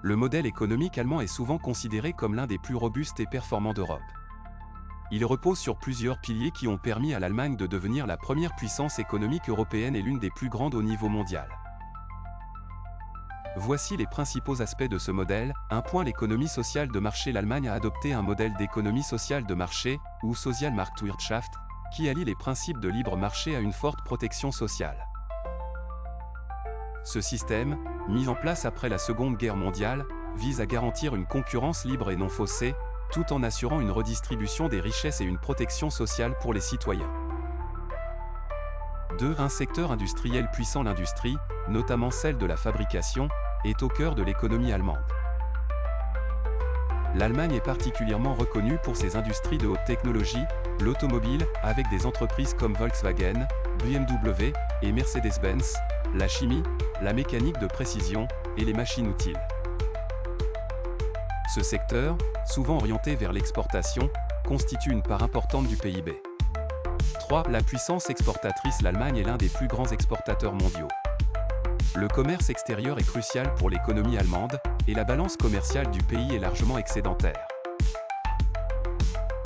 Le modèle économique allemand est souvent considéré comme l'un des plus robustes et performants d'Europe. Il repose sur plusieurs piliers qui ont permis à l'Allemagne de devenir la première puissance économique européenne et l'une des plus grandes au niveau mondial. Voici les principaux aspects de ce modèle. 1. L'économie sociale de marché. L'Allemagne a adopté un modèle d'économie sociale de marché, ou Sozialmarktwirtschaft, qui allie les principes de libre marché à une forte protection sociale. Ce système, mis en place après la Seconde Guerre mondiale, vise à garantir une concurrence libre et non faussée, tout en assurant une redistribution des richesses et une protection sociale pour les citoyens. 2. Un secteur industriel puissant. L'industrie, notamment celle de la fabrication, est au cœur de l'économie allemande. L'Allemagne est particulièrement reconnue pour ses industries de haute technologie, l'automobile, avec des entreprises comme Volkswagen, BMW et Mercedes-Benz, la chimie, la mécanique de précision et les machines utiles. Ce secteur, souvent orienté vers l'exportation, constitue une part importante du PIB. 3. La puissance exportatrice. L'Allemagne est l'un des plus grands exportateurs mondiaux. Le commerce extérieur est crucial pour l'économie allemande, et la balance commerciale du pays est largement excédentaire.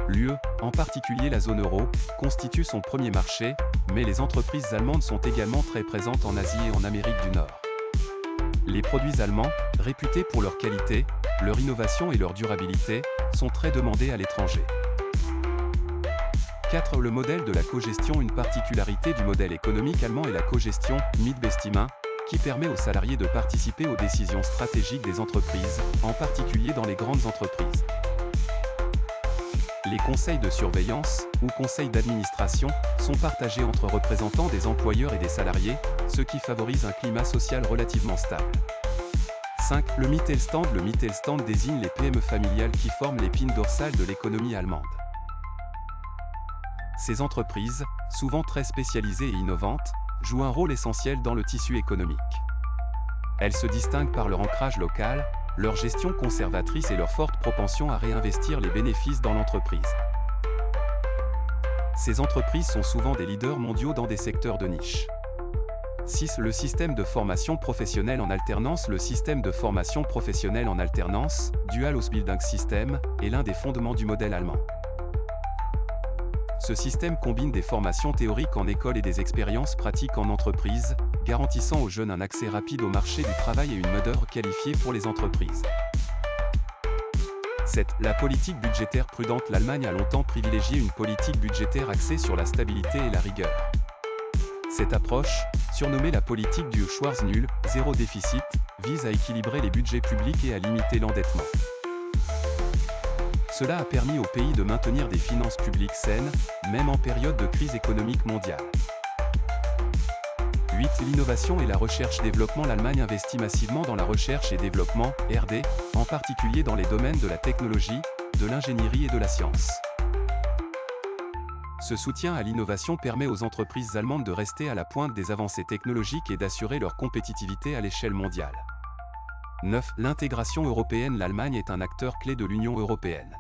L'UE, en particulier la zone euro, constitue son premier marché, mais les entreprises allemandes sont également très présentes en Asie et en Amérique du Nord. Les produits allemands, réputés pour leur qualité, leur innovation et leur durabilité, sont très demandés à l'étranger. 4. Le modèle de la cogestion. Une particularité du modèle économique allemand est la cogestion, Mitbestimmung, qui permet aux salariés de participer aux décisions stratégiques des entreprises, en particulier dans les grandes entreprises. Les conseils de surveillance, ou conseils d'administration, sont partagés entre représentants des employeurs et des salariés, ce qui favorise un climat social relativement stable. 5. Le Mittelstand. Le Mittelstand désigne les PME familiales qui forment l'épine dorsale de l'économie allemande. Ces entreprises, souvent très spécialisées et innovantes, jouent un rôle essentiel dans le tissu économique. Elles se distinguent par leur ancrage local, leur gestion conservatrice et leur forte propension à réinvestir les bénéfices dans l'entreprise. Ces entreprises sont souvent des leaders mondiaux dans des secteurs de niche. 6. Le système de formation professionnelle en alternance. Le système de formation professionnelle en alternance, Dual Ausbildungssystem, est l'un des fondements du modèle allemand. Ce système combine des formations théoriques en école et des expériences pratiques en entreprise, garantissant aux jeunes un accès rapide au marché du travail et une main-d'œuvre qualifiée pour les entreprises. 7. La politique budgétaire prudente. L'Allemagne a longtemps privilégié une politique budgétaire axée sur la stabilité et la rigueur. Cette approche, surnommée la politique du Schwarz-Null, zéro déficit, vise à équilibrer les budgets publics et à limiter l'endettement. Cela a permis au pays de maintenir des finances publiques saines, même en période de crise économique mondiale. 8. L'innovation et la recherche-développement. L'Allemagne investit massivement dans la recherche et développement, RD, en particulier dans les domaines de la technologie, de l'ingénierie et de la science. Ce soutien à l'innovation permet aux entreprises allemandes de rester à la pointe des avancées technologiques et d'assurer leur compétitivité à l'échelle mondiale. 9. L'intégration européenne. L'Allemagne est un acteur clé de l'Union européenne.